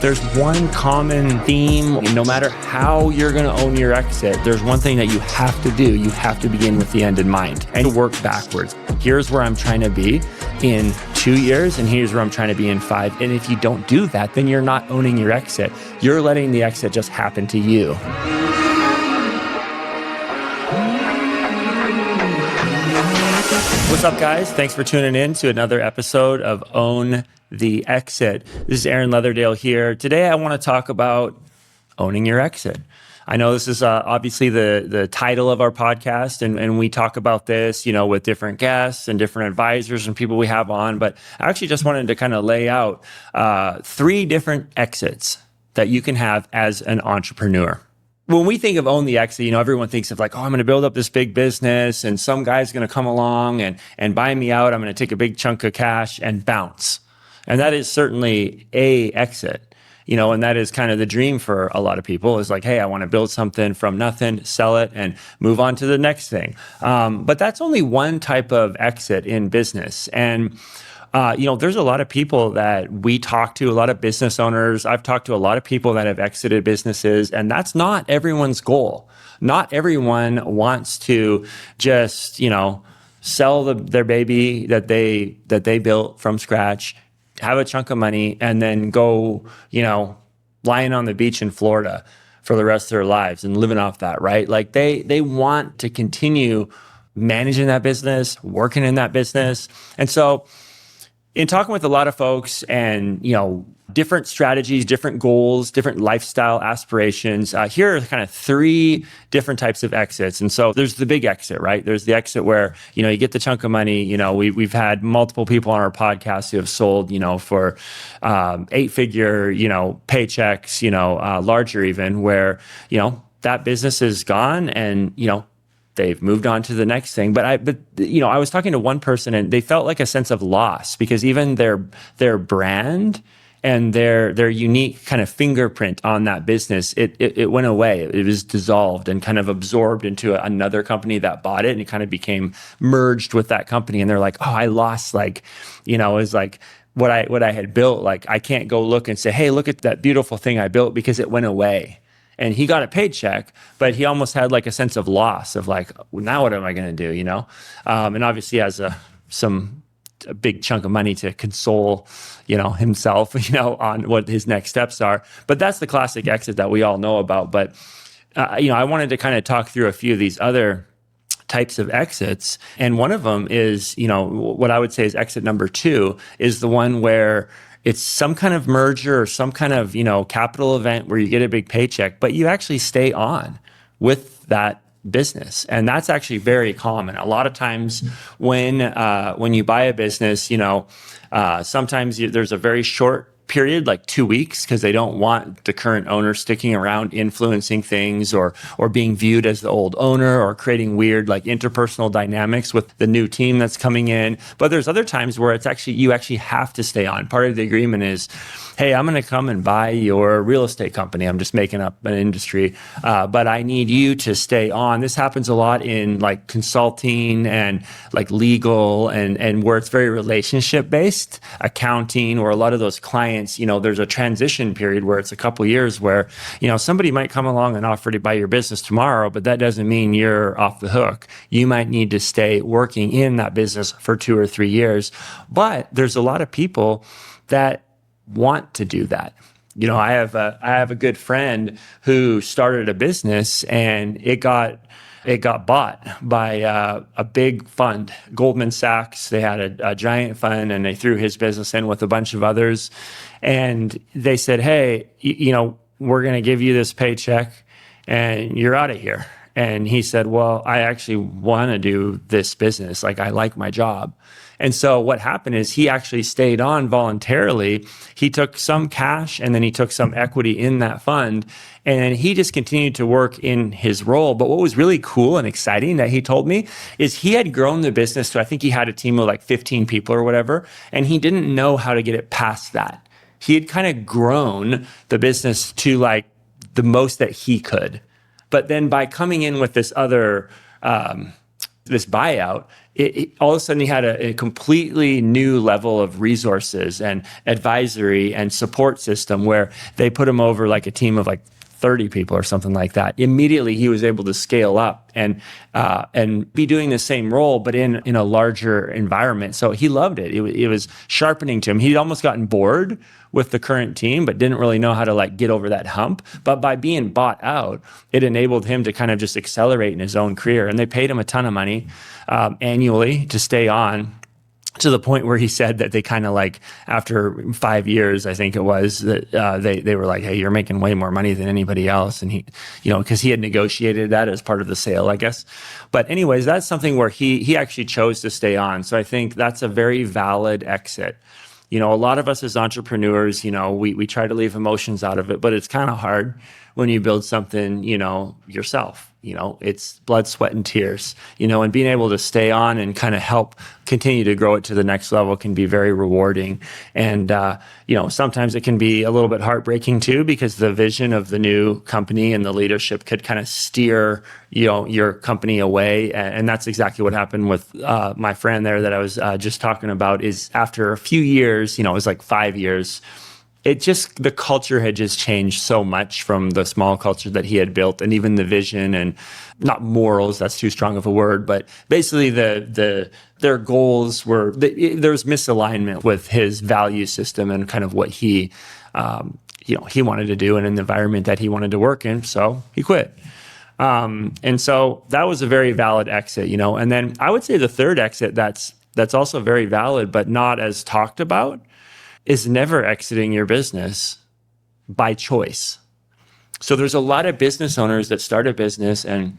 There's one common theme. No matter how you're going to own your exit, there's one thing that you have to do. You have to begin with the end in mind and work backwards. Here's where I'm trying to be in 2 years, and here's where I'm trying to be in 5. And if you don't do that, then you're not owning your exit. You're letting the exit just happen to you. What's up, guys? Thanks for tuning in to another episode of Own the Exit. This is Aaron Leatherdale here. Today, I want to talk about owning your exit. I know this is obviously the title of our podcast, and we talk about this, with different guests and different advisors and people we have on. But I actually just wanted to kind of lay out 3 different exits that you can have as an entrepreneur. When we think of own the exit, everyone thinks of like, I'm going to build up this big business and some guy's going to come along and buy me out. I'm going to take a big chunk of cash and bounce. And that is certainly a exit, and that is kind of the dream for a lot of people is like, hey, I want to build something from nothing, sell it and move on to the next thing. But that's only one type of exit in business. And there's a lot of people that we talk to, a lot of business owners. I've talked to a lot of people that have exited businesses, and that's not everyone's goal. Not everyone wants to just, sell their baby that they built from scratch, have a chunk of money, and then go, lying on the beach in Florida for the rest of their lives and living off that, right? Like they want to continue managing that business, working in that business. And so in talking with a lot of folks and, different strategies, different goals, different lifestyle aspirations, here are kind of 3 different types of exits. And so there's the big exit, right? There's the exit where, you get the chunk of money. We've had multiple people on our podcast who have sold, for 8-figure, paychecks, larger even, where, that business is gone and, they've moved on to the next thing. But I was talking to one person and they felt like a sense of loss because even their brand and their unique kind of fingerprint on that business, it went away. It was dissolved and kind of absorbed into another company that bought it, and it kind of became merged with that company. And they're like, I lost it was like what I had built. Like I can't go look and say, hey, look at that beautiful thing I built because it went away. And he got a paycheck, but he almost had like a sense of loss of like, now what am I going to do, And obviously he has a big chunk of money to console, himself, on what his next steps are. But that's the classic exit that we all know about. But, I wanted to kind of talk through a few of these other types of exits. And one of them is, what I would say is exit number 2 is the one where it's some kind of merger or some kind of, capital event where you get a big paycheck, but you actually stay on with that business. And that's actually very common. A lot of times when you buy a business, sometimes there's a very short period, like 2 weeks, because they don't want the current owner sticking around influencing things or being viewed as the old owner or creating weird like interpersonal dynamics with the new team that's coming in. But there's other times where you actually have to stay on. Part of the agreement is, hey, I'm going to come and buy your real estate company. I'm just making up an industry, but I need you to stay on. This happens a lot in like consulting and like legal and where it's very relationship based, accounting, or a lot of those clients, there's a transition period where it's a couple of years where, somebody might come along and offer to buy your business tomorrow, but that doesn't mean you're off the hook. You might need to stay working in that business for 2 or 3 years. But there's a lot of people that want to do that. I have a good friend who started a business and it got bought by a big fund, Goldman Sachs. They had a giant fund and they threw his business in with a bunch of others. And they said, hey, we're going to give you this paycheck and you're out of here. And he said, well, I actually want to do this business. Like, I like my job. And so what happened is he actually stayed on voluntarily. He took some cash and then he took some equity in that fund. And he just continued to work in his role. But what was really cool and exciting that he told me is he had grown the business to, I think he had a team of like 15 people or whatever. And he didn't know how to get it past that. He had kind of grown the business to like the most that he could. But then by coming in with this other this buyout, all of a sudden he had a completely new level of resources and advisory and support system where they put him over like a team of like 30 people or something like that. Immediately he was able to scale up and be doing the same role, but in a larger environment. So he loved it. It was sharpening to him. He'd almost gotten bored with the current team, but didn't really know how to like get over that hump. But by being bought out, it enabled him to kind of just accelerate in his own career. And they paid him a ton of money annually to stay on, to the point where he said that they kind of like, after 5 years, I think it was, that they were like, hey, you're making way more money than anybody else. And he, because he had negotiated that as part of the sale, I guess. But anyways, that's something where he actually chose to stay on. So I think that's a very valid exit. A lot of us as entrepreneurs, we try to leave emotions out of it, but it's kind of hard when you build something, yourself. It's blood, sweat, and tears, and being able to stay on and kind of help continue to grow it to the next level can be very rewarding. And, sometimes it can be a little bit heartbreaking too, because the vision of the new company and the leadership could kind of steer, your company away. And that's exactly what happened with my friend there that I was just talking about. Is after a few years, it was like 5 years, the culture had just changed so much from the small culture that he had built, and even the vision, and not morals, that's too strong of a word, but basically their goals were, there was misalignment with his value system and kind of what he wanted to do in an environment that he wanted to work in. So he quit. And so that was a very valid exit, and then I would say the third exit that's also very valid, but not as talked about, is never exiting your business by choice. So there's a lot of business owners that start a business and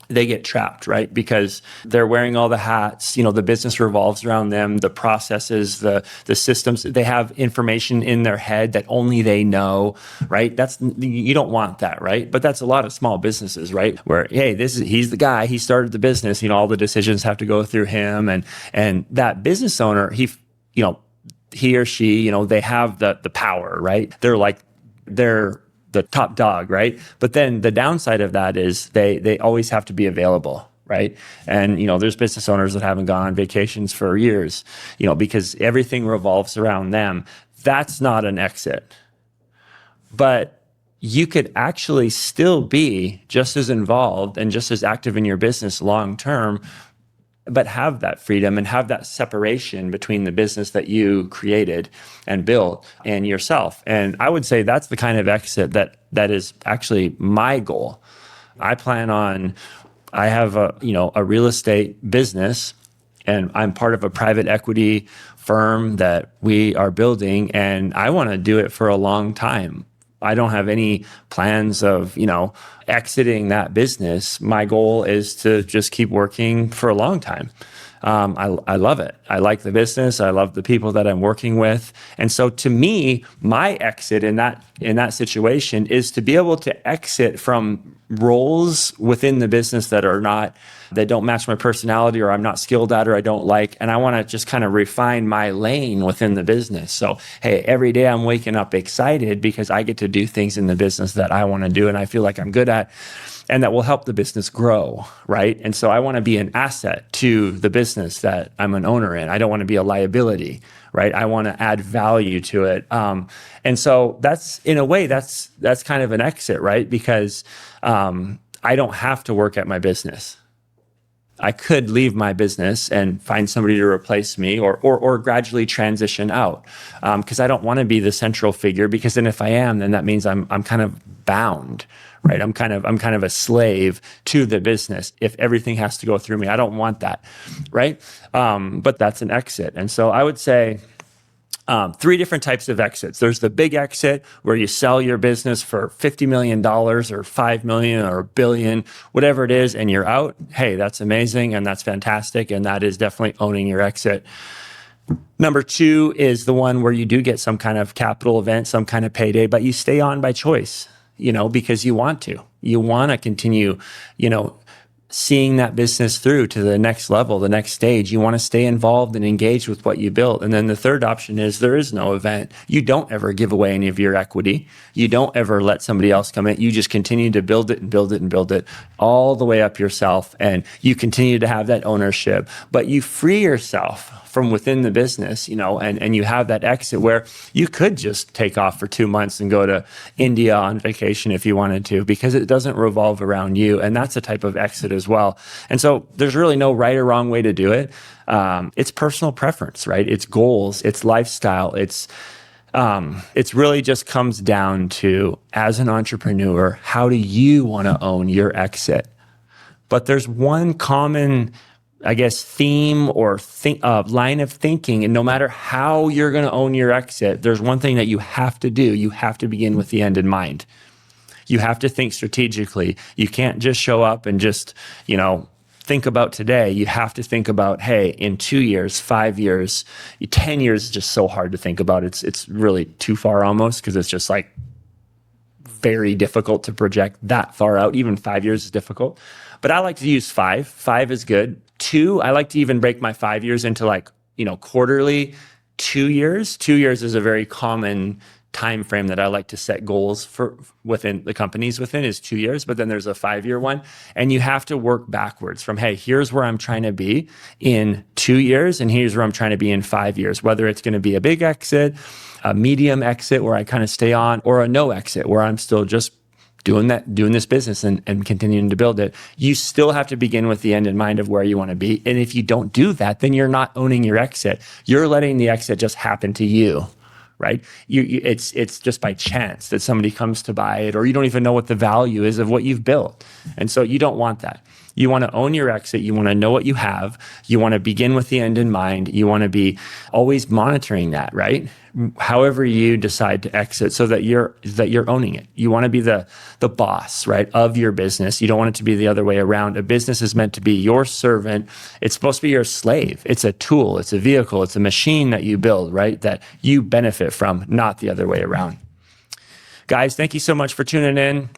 they get trapped, right? Because they're wearing all the hats, the business revolves around them, the processes, the systems, they have information in their head that only they know, right? You don't want that, right? But that's a lot of small businesses, right? Where, hey, he's the guy, he started the business, all the decisions have to go through him. And that business owner, he or she, they have the power, right? They're the top dog, right? But then the downside of that is they always have to be available, right? And, there's business owners that haven't gone on vacations for years, because everything revolves around them. That's not an exit. But you could actually still be just as involved and just as active in your business long term, but have that freedom and have that separation between the business that you created and built and yourself. And I would say that's the kind of exit that is actually my goal. I have a real estate business, and I'm part of a private equity firm that we are building, and I want to do it for a long time. I don't have any plans of, exiting that business. My goal is to just keep working for a long time. I love it. I like the business. I love the people that I'm working with. And so to me, my exit in that situation is to be able to exit from roles within the business that don't match my personality, or I'm not skilled at, or I don't like, and I want to just kind of refine my lane within the business. So, hey, every day I'm waking up excited because I get to do things in the business that I want to do and I feel like I'm good at, and that will help the business grow, right? And so I want to be an asset to the business that I'm an owner in. I don't want to be a liability, right? I want to add value to it. And so that's, in a way, that's kind of an exit, right? Because I don't have to work at my business. I could leave my business and find somebody to replace me, or gradually transition out, because I don't want to be the central figure. Because then if I am, then that means I'm kind of bound, right? I'm kind of a slave to the business if everything has to go through me. I don't want that, right? But that's an exit. And so I would say 3 different types of exits. There's the big exit where you sell your business for $50 million or $5 million or $1 billion, whatever it is, and you're out. Hey, that's amazing and that's fantastic. And that is definitely owning your exit. Number 2 is the one where you do get some kind of capital event, some kind of payday, but you stay on by choice, because you want to. You want to continue, seeing that business through to the next level, the next stage. You want to stay involved and engaged with what you built. And then the third option is there is no event. You don't ever give away any of your equity. You don't ever let somebody else come in. You just continue to build it and build it and build it all the way up yourself. And you continue to have that ownership, but you free yourself from within the business, and you have that exit where you could just take off for 2 months and go to India on vacation if you wanted to, because it doesn't revolve around you. And that's a type of exit as well. And so there's really no right or wrong way to do it. It's personal preference, right? It's goals, it's lifestyle. It's really just comes down to, as an entrepreneur, how do you want to own your exit? But there's one common, I guess, theme or line of thinking. And no matter how you're going to own your exit, there's one thing that you have to do. You have to begin with the end in mind. You have to think strategically. You can't just show up and just, think about today. You have to think about, hey, in 2 years, 5 years, 10 years is just so hard to think about. It's really too far almost, because it's just like very difficult to project that far out. Even 5 years is difficult. But I like to use 5. 5 is good. 2, I like to even break my 5 years into quarterly 2 years. 2 years is a very common time frame that I like to set goals for within the companies within, is 2 years. But then there's a 5-year one, and you have to work backwards from, hey, here's where I'm trying to be in 2 years, and here's where I'm trying to be in 5 years. Whether it's going to be a big exit, a medium exit where I kind of stay on, or a no exit where I'm still just doing this business and continuing to build it. You still have to begin with the end in mind of where you want to be. And if you don't do that, then you're not owning your exit. You're letting the exit just happen to you, right? It's just by chance that somebody comes to buy it, or you don't even know what the value is of what you've built. And so you don't want that. You want to own your exit. You want to know what you have. You want to begin with the end in mind. You want to be always monitoring that, right? However you decide to exit, so that you're owning it. You want to be the boss, right, of your business. You don't want it to be the other way around. A business is meant to be your servant. It's supposed to be your slave. It's a tool. It's a vehicle. It's a machine that you build, right, that you benefit from, not the other way around. Guys, thank you so much for tuning in.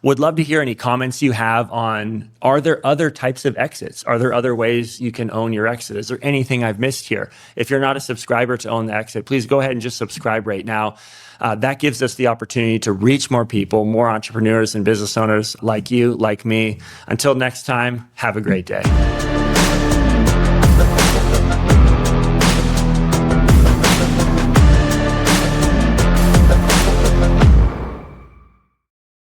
Would love to hear any comments you have on, are there other types of exits? Are there other ways you can own your exit? Is there anything I've missed here? If you're not a subscriber to Own the Exit, please go ahead and just subscribe right now. That gives us the opportunity to reach more people, more entrepreneurs and business owners like you, like me. Until next time, have a great day.